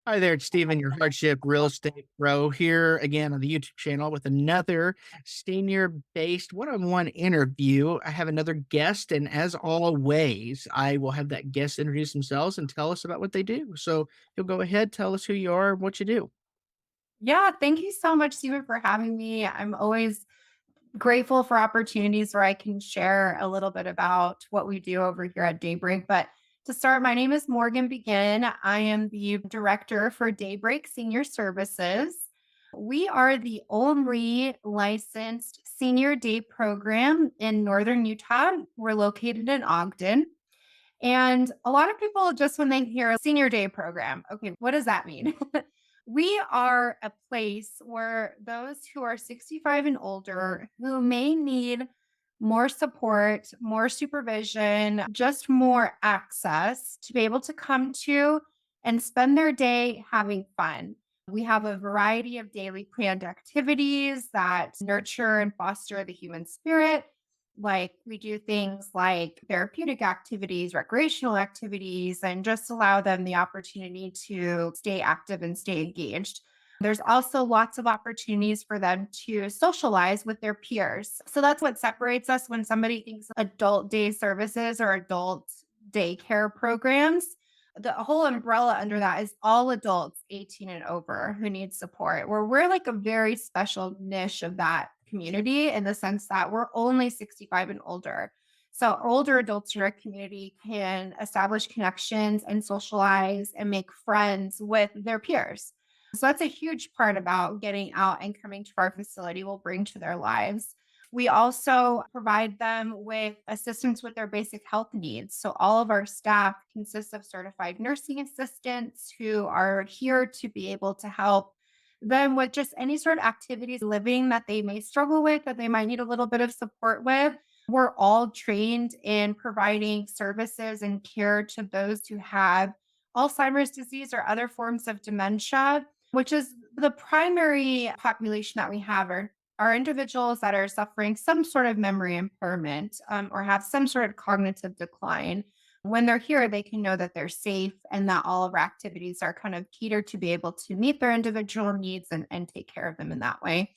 Hi there, it's Steven, your hardship real estate pro here again on the YouTube channel with another senior based one on one interview. I have another guest, and as always, I will have that guest introduce themselves and tell us about what they do. So you'll go ahead, tell us who you are and what you do. Yeah, thank you so much, Stephen, for having me. I'm always grateful for opportunities where I can share a little bit about what we do over here at Daybreak. But to start, my name is Morgan Begin. I am the director for DayBreak Senior Services. We are the only licensed senior day program in Northern Utah. We're located in Ogden. And a lot of people, just when they hear a senior day program, okay, what does that mean? We are a place where those who are 65 and older who may need more support, more supervision, just more access to be able to come to and spend their day having fun. We have a variety of daily planned activities that nurture and foster the human spirit. Like we do things like therapeutic activities, recreational activities, and just allow them the opportunity to stay active and stay engaged. There's also lots of opportunities for them to socialize with their peers. So that's what separates us when somebody thinks adult day services or adult daycare programs. The whole umbrella under that is all adults 18 and over who need support, where we're like a very special niche of that community in the sense that we're only 65 and older. So older adults in our community can establish connections and socialize and make friends with their peers. So that's a huge part about getting out and coming to our facility will bring to their lives. We also provide them with assistance with their basic health needs. So, all of our staff consists of certified nursing assistants who are here to be able to help them with just any sort of activities living that they may struggle with, that they might need a little bit of support with. We're all trained in providing services and care to those who have Alzheimer's disease or other forms of dementia, which is the primary population that we have are individuals that are suffering some sort of memory impairment or have some sort of cognitive decline. When they're here, they can know that they're safe and that all of our activities are kind of catered to be able to meet their individual needs and take care of them in that way.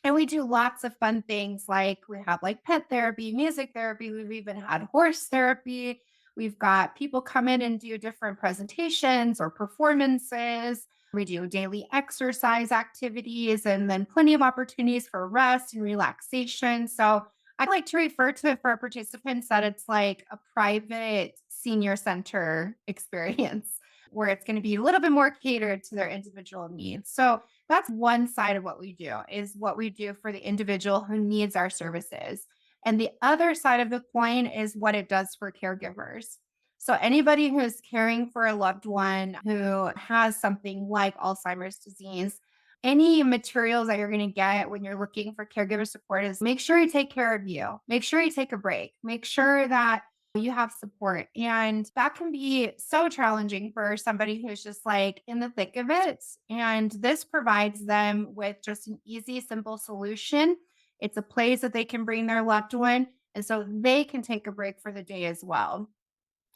And we do lots of fun things like we have like pet therapy, music therapy. We've even had horse therapy. We've got people come in and do different presentations or performances. We do daily exercise activities and then plenty of opportunities for rest and relaxation. So I like to refer to it for our participants that it's like a private senior center experience where it's going to be a little bit more catered to their individual needs. So that's one side of what we do is what we do for the individual who needs our services. And the other side of the coin is what it does for caregivers. So anybody who's caring for a loved one who has something like Alzheimer's disease, any materials that you're going to get when you're looking for caregiver support is make sure you take care of you. Make sure you take a break. Make sure that you have support. And that can be so challenging for somebody who's just like in the thick of it. And this provides them with just an easy, simple solution. It's a place that they can bring their loved one. And so they can take a break for the day as well.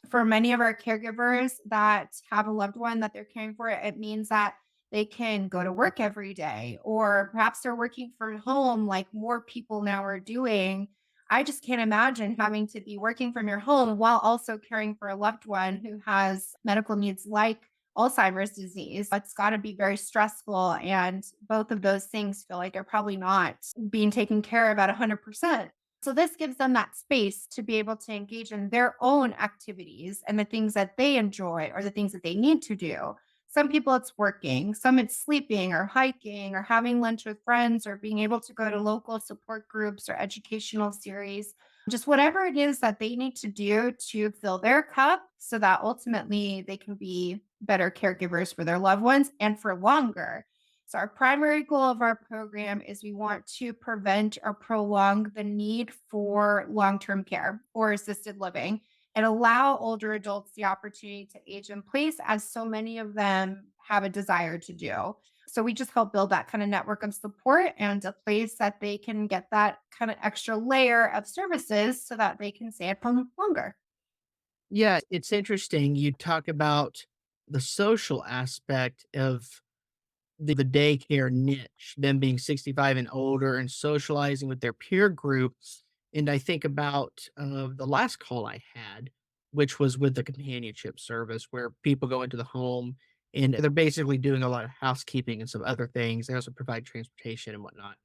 For many of our caregivers that have a loved one that they're caring for, it means that they can go to work every day, or perhaps they're working from home like more people now are doing. I just can't imagine having to be working from your home while also caring for a loved one who has medical needs like Alzheimer's disease. It's got to be very stressful. And both of those things feel like they're probably not being taken care of at 100%. So this gives them that space to be able to engage in their own activities and the things that they enjoy or the things that they need to do. Some people it's working, some it's sleeping or hiking or having lunch with friends or being able to go to local support groups or educational series. Just whatever it is that they need to do to fill their cup so that ultimately they can be better caregivers for their loved ones and for longer. So, our primary goal of our program is we want to prevent or prolong the need for long term care or assisted living and allow older adults the opportunity to age in place, as so many of them have a desire to do. So, we just help build that kind of network of support and a place that they can get that kind of extra layer of services so that they can stay at home longer. Yeah, it's interesting. You talk about the social aspect of the daycare niche, them being 65 and older and socializing with their peer groups. And I think about the last call I had, which was with the companionship service, where people go into the home and they're basically doing a lot of housekeeping and some other things. They also provide transportation and whatnot.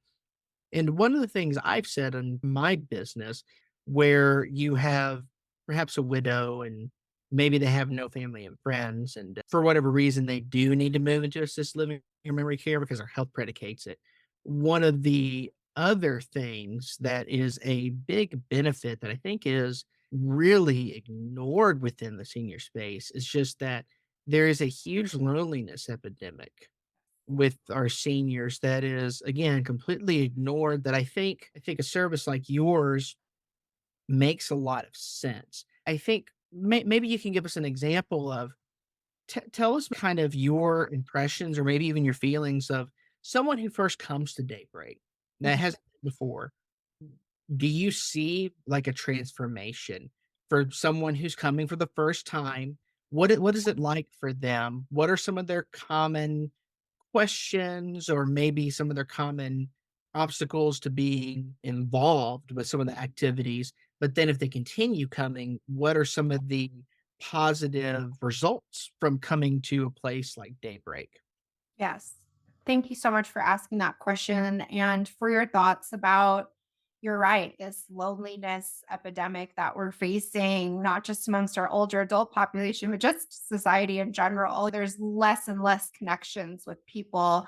And one of the things I've said in my business, where you have perhaps a widow and maybe they have no family and friends, and for whatever reason, they do need to move into assisted living or memory care because their health predicates it. One of the other things that is a big benefit that I think is really ignored within the senior space is just that there is a huge loneliness epidemic with our seniors that is, again, completely ignored, that I think a service like yours makes a lot of sense. I think maybe you can give us an example of tell us kind of your impressions or maybe even your feelings of someone who first comes to Daybreak that Mhm. has before. Do you see like a transformation for someone who's coming for the first time? What is it like for them? What are some of their common questions or maybe some of their common obstacles to being involved with some of the activities? But then if they continue coming, what are some of the positive results from coming to a place like Daybreak? Yes. Thank you so much for asking that question and for your thoughts about, you're right, this loneliness epidemic that we're facing, not just amongst our older adult population, but just society in general. There's less and less connections with people.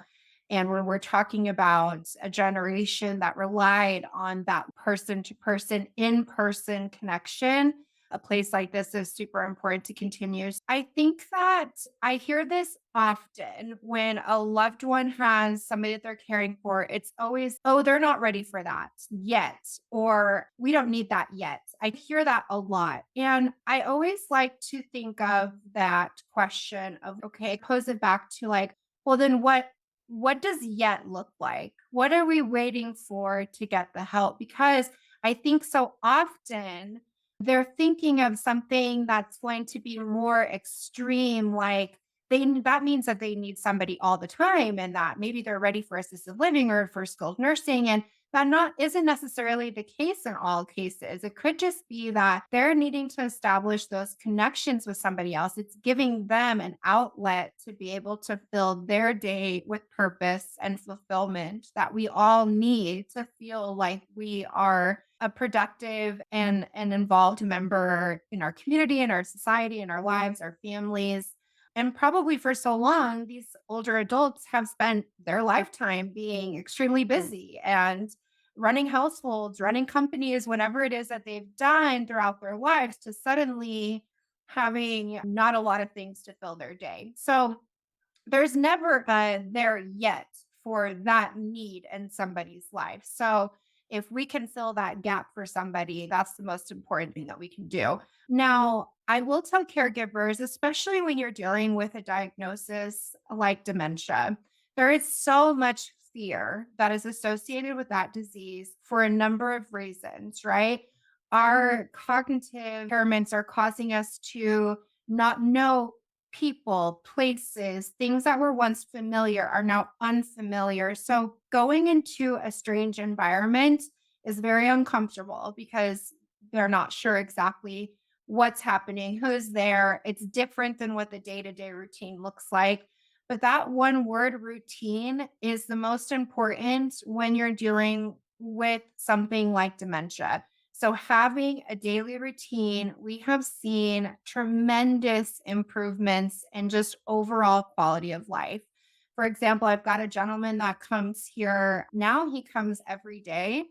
And when we're talking about a generation that relied on that person to person, in person connection, a place like this is super important to continue. I think that I hear this often when a loved one has somebody that they're caring for. It's always, oh, they're not ready for that yet, or we don't need that yet. I hear that a lot. And I always like to think of that question of, okay, pose it back to like, well, then what does yet look like? What are we waiting for to get the help? Because I think so often they're thinking of something that's going to be more extreme, like that means that they need somebody all the time and that maybe they're ready for assisted living or for skilled nursing. And that not isn't necessarily the case in all cases. It could just be that they're needing to establish those connections with somebody else. It's giving them an outlet to be able to fill their day with purpose and fulfillment that we all need to feel like we are a productive and an involved member in our community, in our society, in our lives, our families. And probably for so long, these older adults have spent their lifetime being extremely busy and running households, running companies, whatever it is that they've done throughout their lives, to suddenly having not a lot of things to fill their day. So there's never a there yet for that need in somebody's life. So if we can fill that gap for somebody, that's the most important thing that we can do. Now, I will tell caregivers, especially when you're dealing with a diagnosis like dementia, there is so much fear that is associated with that disease for a number of reasons, right? Our cognitive impairments are causing us to not know people, places, things that were once familiar are now unfamiliar. So going into a strange environment is very uncomfortable because they're not sure exactly what's happening, who's there. It's different than what the day to day routine looks like. But that one word routine is the most important when you're dealing with something like dementia. So, having a daily routine, we have seen tremendous improvements in just overall quality of life. For example, I've got a gentleman that comes here now, he comes every day,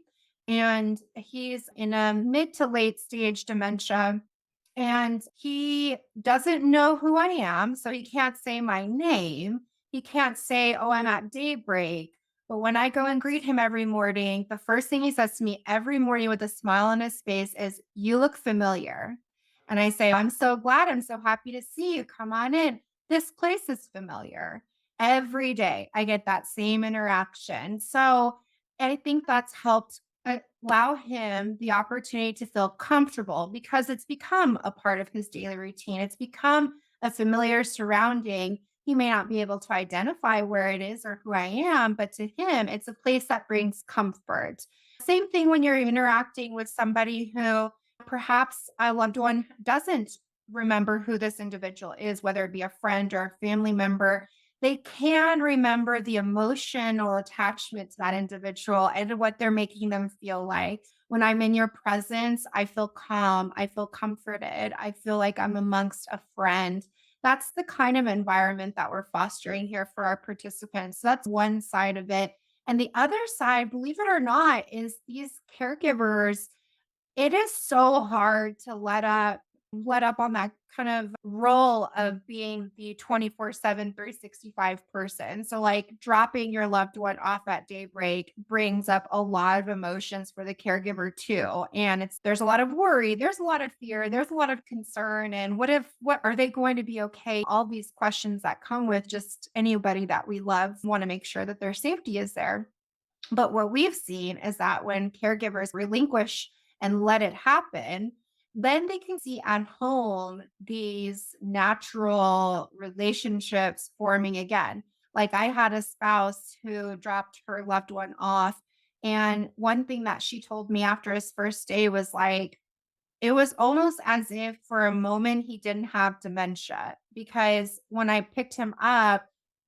and he's in a mid to late stage dementia. And he doesn't know who I am. So he can't say my name. He can't say, oh, I'm at Daybreak. But when I go and greet him every morning, the first thing he says to me every morning with a smile on his face is, "You look familiar." And I say, "I'm so glad. I'm so happy to see you. Come on in. This place is familiar." Every day, I get that same interaction. So I think that's helped allow him the opportunity to feel comfortable because it's become a part of his daily routine. It's become a familiar surrounding. He may not be able to identify where it is or who I am, but to him, it's a place that brings comfort. Same thing when you're interacting with somebody who perhaps a loved one doesn't remember who this individual is, whether it be a friend or a family member. They can remember the emotional attachment to that individual and what they're making them feel like. When I'm in your presence, I feel calm. I feel comforted. I feel like I'm amongst a friend. That's the kind of environment that we're fostering here for our participants. So that's one side of it. And the other side, believe it or not, is these caregivers, it is so hard to let up on that kind of role of being the 24/7, 365 person. So, like, dropping your loved one off at daybreak brings up a lot of emotions for the caregiver too, and there's a lot of worry, there's a lot of fear, there's a lot of concern, and what are they going to be okay? All these questions that come with just anybody that we love wanna make sure that their safety is there. But what we've seen is that when caregivers relinquish and let it happen, then they can see at home these natural relationships forming again. Like I had a spouse who dropped her loved one off. And one thing that she told me after his first day was like, it was almost as if for a moment he didn't have dementia because when I picked him up,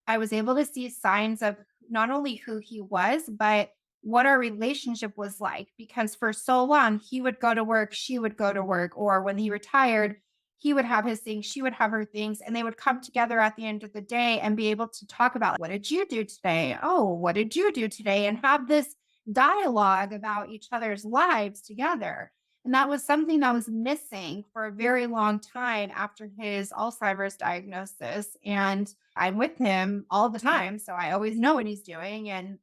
I was able to see signs of not only who he was, but what our relationship was like. Because for so long, he would go to work, she would go to work, or when he retired, he would have his things, she would have her things, and they would come together at the end of the day and be able to talk about what did you do today? Oh, what did you do today? And have this dialogue about each other's lives together. And that was something that was missing for a very long time after his Alzheimer's diagnosis. And I'm with him all the time. So I always know what he's doing. And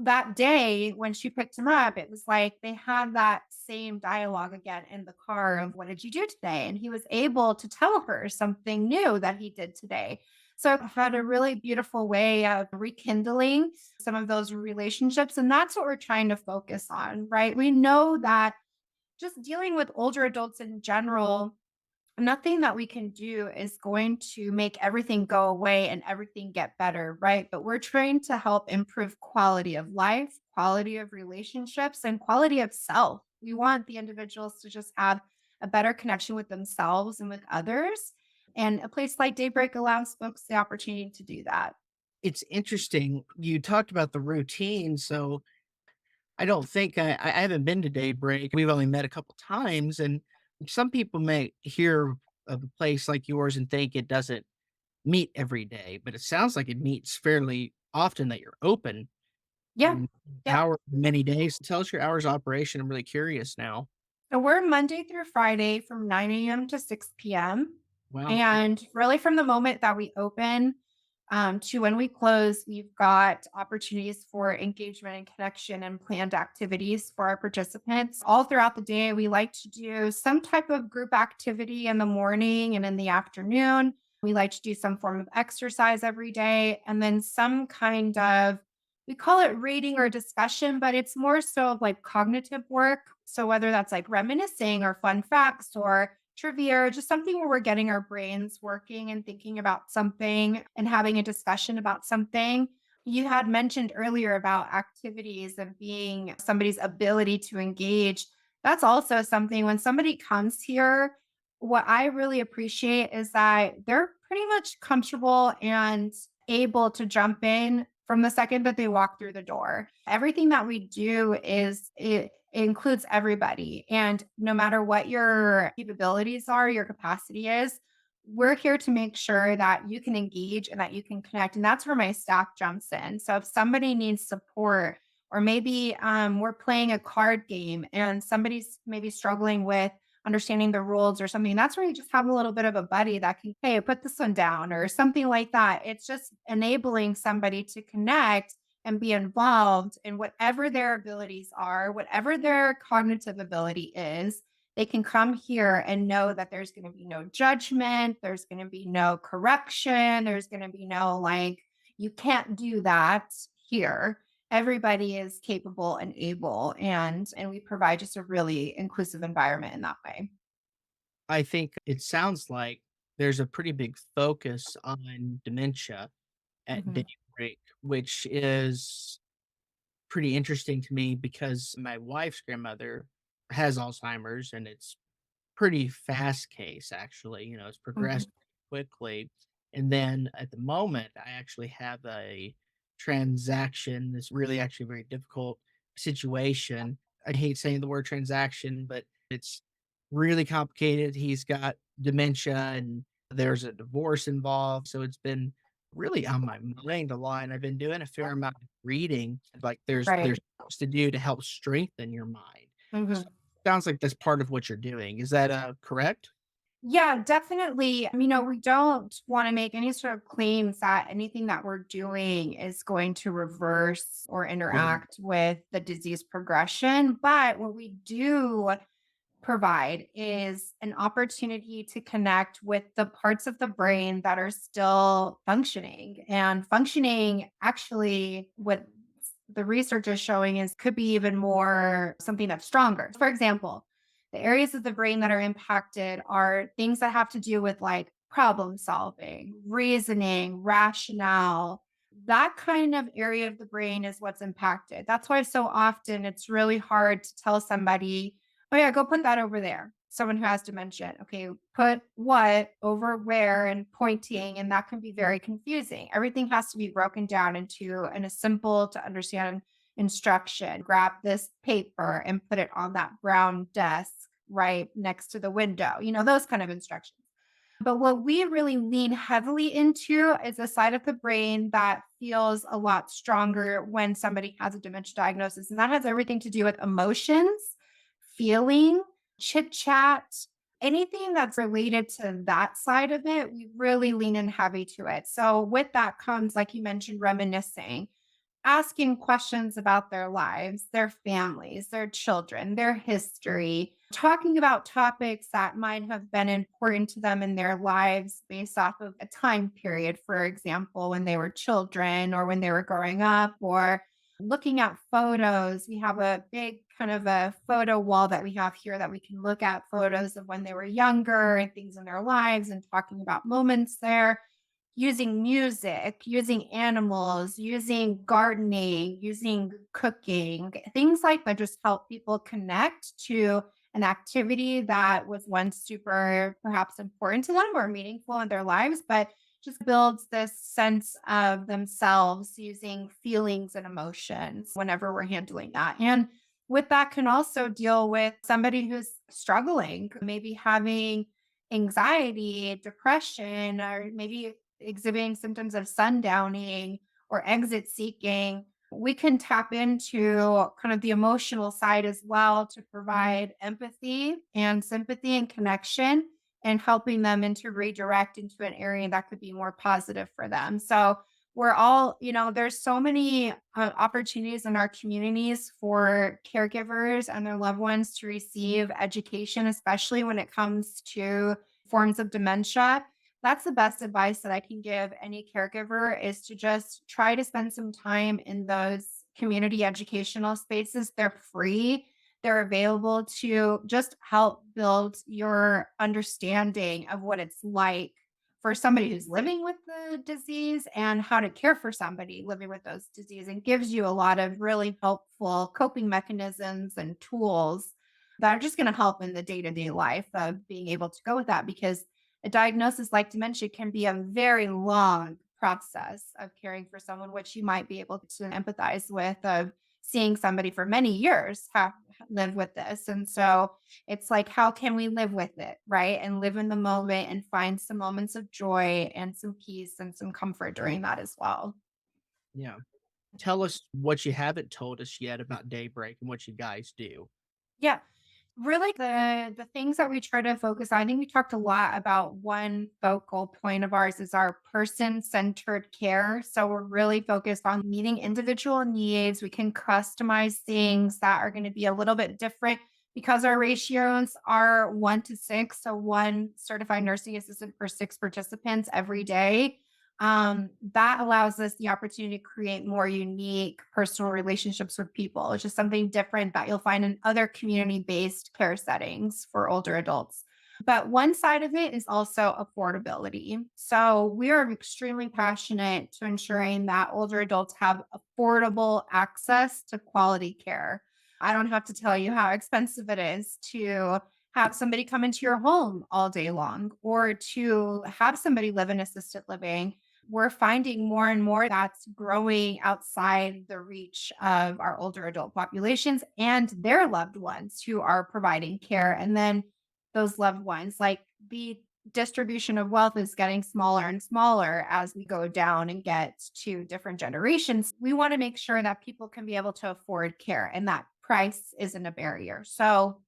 that day when she picked him up, it was like they had that same dialogue again in the car of what did you do today? And he was able to tell her something new that he did today. So I had a really beautiful way of rekindling some of those relationships. And that's what we're trying to focus on, right? We know that just dealing with older adults in general, nothing that we can do is going to make everything go away and everything get better, right? But we're trying to help improve quality of life, quality of relationships, and quality of self. We want the individuals to just have a better connection with themselves and with others. And a place like Daybreak allows folks the opportunity to do that. It's interesting. You talked about the routine, so I don't think I haven't been to Daybreak. We've only met a couple times, and some people may hear of a place like yours and think it doesn't meet every day, but it sounds like it meets fairly often that you're open. Yeah. Mm, Yep. how are many days? Tell us your hours of operation. I'm really curious now. So we're Monday through Friday from 9 a.m. to 6 p.m. Wow. And really, from the moment that we open to when we close, we've got opportunities for engagement and connection and planned activities for our participants. All throughout the day, we like to do some type of group activity in the morning and in the afternoon. We like to do some form of exercise every day, and then some kind of, we call it reading or discussion, but it's more so of like cognitive work. So whether that's like reminiscing or fun facts or trivia or just something where we're getting our brains working and thinking about something and having a discussion about something. You had mentioned earlier about activities and being somebody's ability to engage. That's also something when somebody comes here, what I really appreciate is that they're pretty much comfortable and able to jump in from the second that they walk through the door. Everything that we do it includes everybody. And no matter what your capabilities are, your capacity is, we're here to make sure that you can engage and that you can connect. And that's where my staff jumps in. So if somebody needs support, or maybe we're playing a card game and somebody's maybe struggling with understanding the rules or something, that's where you just have a little bit of a buddy that can, hey, put this one down or something like that. It's just enabling somebody to connect and be involved in whatever their abilities are, whatever their cognitive ability is. They can come here and know that there's going to be no judgment, there's going to be no correction, there's going to be no like, you can't do that here. Everybody is capable and able, and we provide just a really inclusive environment in that way. I think it sounds like there's a pretty big focus on dementia at Mhm. Daybreak, which is pretty interesting to me because my wife's grandmother has Alzheimer's and it's pretty fast case actually, it's Mhm. progressed quickly. And then at the moment, I actually have a transaction that's really actually very difficult situation. I hate saying the word transaction, but it's really complicated. He's got dementia and there's a divorce involved. So it's been really on my mind a lot. And I've been doing a fair amount of reading. Like there's Right. things to do to help strengthen your mind. So Mhm. sounds like that's part of what you're doing. Is that, correct? Yeah, definitely. We don't want to make any sort of claims that anything that we're doing is going to reverse or interact with the disease progression. But what we do provide is an opportunity to connect with the parts of the brain that are still functioning. And functioning, actually, what the research is showing is could be even more something that's stronger. For example, the areas of the brain that are impacted are things that have to do with like problem solving, reasoning, rationale. That kind of area of the brain is what's impacted. That's why so often it's really hard to tell somebody, oh, yeah, go put that over there. Someone who has dementia. Okay, put what over where and pointing, and that can be very confusing. Everything has to be broken down into in a simple to understand instruction. Grab this paper and put it on that brown desk right next to the window. Those kind of instructions. But what we really lean heavily into is a side of the brain that feels a lot stronger when somebody has a dementia diagnosis. And that has everything to do with emotions, feeling, chit chat, anything that's related to that side of it. We really lean in heavy to it. So, with that comes, like you mentioned, reminiscing, asking questions about their lives, their families, their children, their history, talking about topics that might have been important to them in their lives based off of a time period, for example, when they were children or when they were growing up, or looking at photos. We have a big kind of a photo wall that we have here that we can look at photos of when they were younger and things in their lives and talking about moments there, using music, using animals, using gardening, using cooking, things like that just help people connect to an activity that was once super perhaps important to them or meaningful in their lives, but just builds this sense of themselves using feelings and emotions whenever we're handling that. And with that can also deal with somebody who's struggling, maybe having anxiety, depression, or maybe exhibiting symptoms of sundowning or exit seeking. We can tap into kind of the emotional side as well to provide empathy and sympathy and connection and helping them into redirect into an area that could be more positive for them. So we're all, there's so many opportunities in our communities for caregivers and their loved ones to receive education, especially when it comes to forms of dementia. That's the best advice that I can give any caregiver is to just try to spend some time in those community educational spaces. They're free. They're available to just help build your understanding of what it's like for somebody who's living with the disease and how to care for somebody living with those disease, and gives you a lot of really helpful coping mechanisms and tools that are just going to help in the day-to-day life of being able to go with that, because a diagnosis like dementia can be a very long process of caring for someone, which you might be able to empathize with, of seeing somebody for many years have live with this. And so it's like, how can we live with it? Right. And live in the moment and find some moments of joy and some peace and some comfort during that as well. Yeah. Tell us what you haven't told us yet about Daybreak and what you guys do. Yeah. Really, the things that we try to focus on, I think we talked a lot about one focal point of ours is our person-centered care. So we're really focused on meeting individual needs. We can customize things that are going to be a little bit different because our ratios are 1 to 6. So one certified nursing assistant for 6 participants every day. That allows us the opportunity to create more unique personal relationships with people, which is something different that you'll find in other community based care settings for older adults. But one side of it is also affordability. So we are extremely passionate to ensuring that older adults have affordable access to quality care. I don't have to tell you how expensive it is to have somebody come into your home all day long or to have somebody live in assisted living. We're finding more and more that's growing outside the reach of our older adult populations and their loved ones who are providing care. And then those loved ones, like the distribution of wealth is getting smaller and smaller as we go down and get to different generations. We want to make sure that people can be able to afford care and that price isn't a barrier. So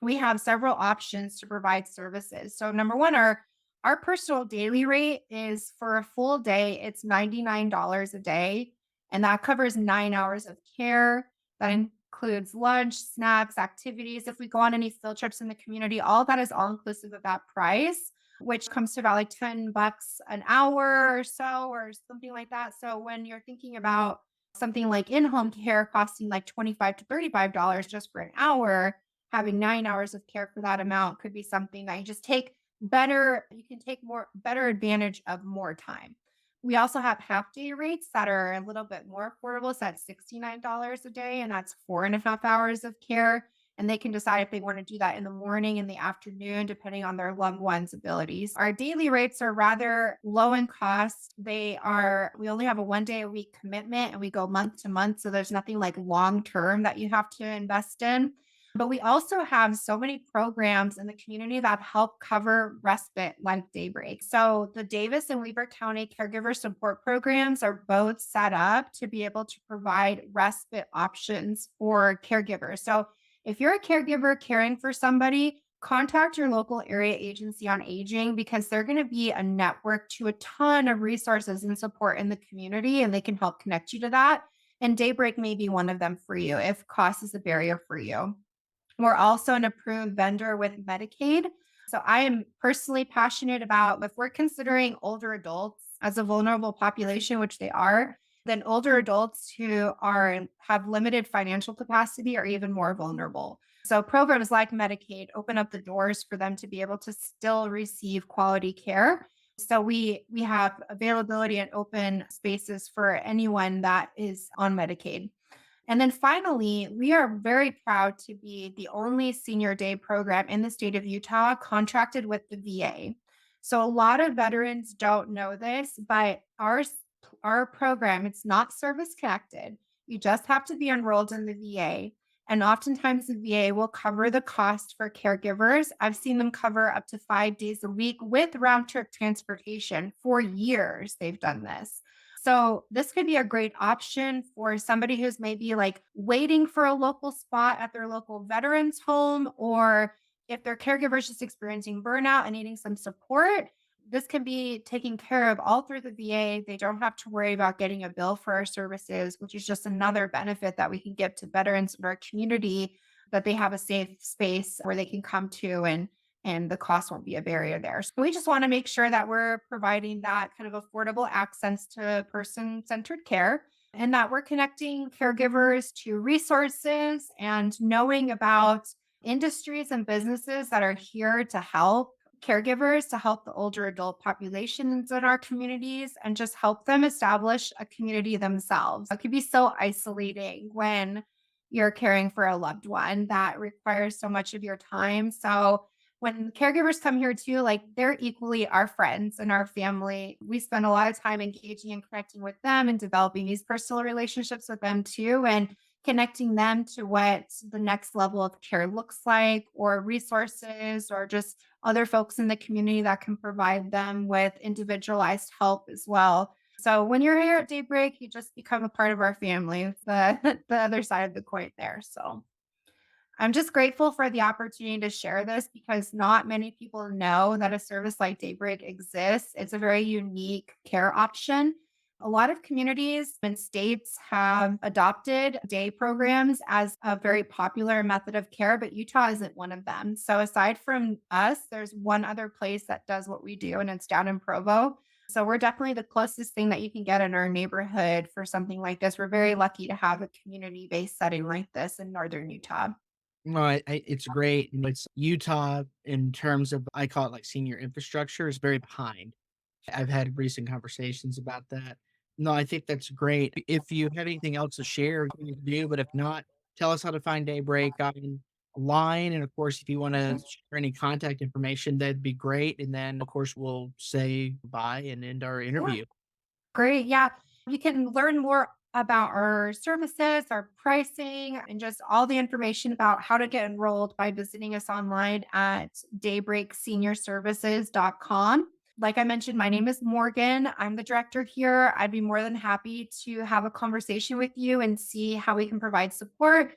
we have several options to provide services. So number one, our personal daily rate is for a full day, it's $99 a day, and that covers 9 hours of care. That includes lunch, snacks, activities. If we go on any field trips in the community, all that is all inclusive of that price, which comes to about like $10 an hour or so, or something like that. So when you're thinking about something like in-home care costing like $25 to $35 just for an hour, having 9 hours of care for that amount could be something that you can take better advantage of more time. We also have half day rates that are a little bit more affordable. So that's $69 a day, and that's 4.5 hours of care. And they can decide if they want to do that in the morning, in the afternoon, depending on their loved one's abilities. Our daily rates are rather low in cost. We only have a 1 day a week commitment and we go month to month. So there's nothing like long term that you have to invest in. But we also have so many programs in the community that help cover respite like DayBreak. So the Davis and Weber County caregiver support programs are both set up to be able to provide respite options for caregivers. So if you're a caregiver caring for somebody, contact your local area agency on aging because they're going to be a network to a ton of resources and support in the community, and they can help connect you to that. And DayBreak may be one of them for you if cost is a barrier for you. We're also an approved vendor with Medicaid. So I am personally passionate about if we're considering older adults as a vulnerable population, which they are, then older adults who have limited financial capacity are even more vulnerable. So programs like Medicaid open up the doors for them to be able to still receive quality care. So we have availability and open spaces for anyone that is on Medicaid. And then finally, we are very proud to be the only senior day program in the state of Utah contracted with the VA. So a lot of veterans don't know this, but our program, it's not service connected. You just have to be enrolled in the VA. And oftentimes the VA will cover the cost for caregivers. I've seen them cover up to 5 days a week with round trip transportation for years. They've done this. So this could be a great option for somebody who's maybe like waiting for a local spot at their local veterans home, or if their caregiver is just experiencing burnout and needing some support. This can be taken care of all through the VA. They don't have to worry about getting a bill for our services, which is just another benefit that we can give to veterans in our community, that they have a safe space where they can come to, and the cost won't be a barrier there. So we just want to make sure that we're providing that kind of affordable access to person-centered care and that we're connecting caregivers to resources and knowing about industries and businesses that are here to help caregivers, to help the older adult populations in our communities and just help them establish a community themselves. It could be so isolating when you're caring for a loved one that requires so much of your time. So when caregivers come here too, like they're equally our friends and our family. We spend a lot of time engaging and connecting with them and developing these personal relationships with them too, and connecting them to what the next level of care looks like, or resources, or just other folks in the community that can provide them with individualized help as well. So when you're here at DayBreak, you just become a part of our family. It's the the other side of the coin there. So I'm just grateful for the opportunity to share this because not many people know that a service like DayBreak exists. It's a very unique care option. A lot of communities and states have adopted day programs as a very popular method of care, but Utah isn't one of them. So, aside from us, there's one other place that does what we do, and it's down in Provo. So, we're definitely the closest thing that you can get in our neighborhood for something like this. We're very lucky to have a community based setting like this in Northern Utah. No, it's great. And it's Utah in terms of, I call it like senior infrastructure is very behind. I've had recent conversations about that. No, I think that's great. If you have anything else to share, you can do, but if not, tell us how to find Daybreak online. And of course, if you want to share any contact information, that'd be great. And then, of course, we'll say bye and end our Yeah. interview. Great. Yeah. You can learn more about our services, our pricing, and just all the information about how to get enrolled by visiting us online at daybreakseniorservices.com. Like I mentioned, my name is Morgan. I'm the director here. I'd be more than happy to have a conversation with you and see how we can provide support.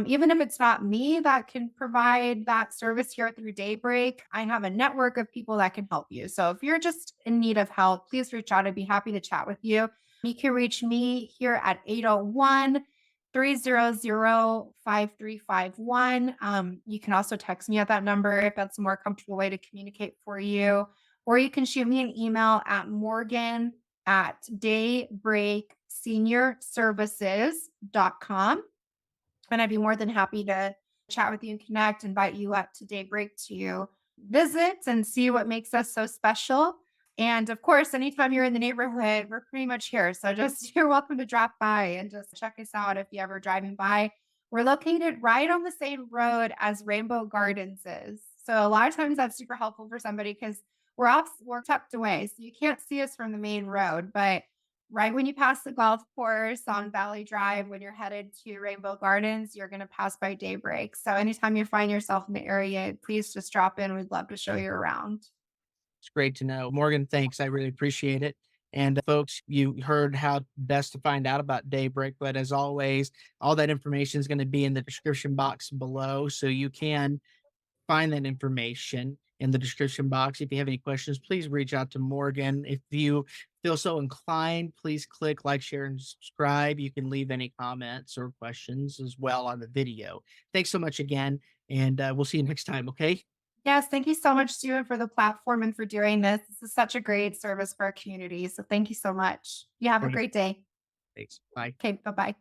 Even if it's not me that can provide that service here through Daybreak, I have a network of people that can help you. So if you're just in need of help, please reach out. I'd be happy to chat with you. You can reach me here at 801 300 5351. You can also text me at that number if that's a more comfortable way to communicate for you. Or you can shoot me an email at Morgan at daybreakseniorservices.com. And I'd be more than happy to chat with you and connect, invite you up to Daybreak to visit and see what makes us so special. And of course, anytime you're in the neighborhood, we're pretty much here. So just you're welcome to drop by and just check us out if you ever driving by. We're located right on the same road as Rainbow Gardens is. So a lot of times that's super helpful for somebody because we're tucked away. So you can't see us from the main road, but right when you pass the golf course on Valley Drive, when you're headed to Rainbow Gardens, you're going to pass by Daybreak. So anytime you find yourself in the area, please just drop in. We'd love to show you around. It's great to know. Morgan, thanks. I really appreciate it. And folks, you heard how best to find out about Daybreak. But as always, all that information is going to be in the description box below. So you can find that information in the description box. If you have any questions, please reach out to Morgan. If you feel so inclined, please click like, share, and subscribe. You can leave any comments or questions as well on the video. Thanks so much again, and we'll see you next time. Okay. Yes, thank you so much, Stuart, for the platform and for doing this. This is such a great service for our community. So thank you so much. You have a Great. great day. Thanks. Bye. Okay, bye bye.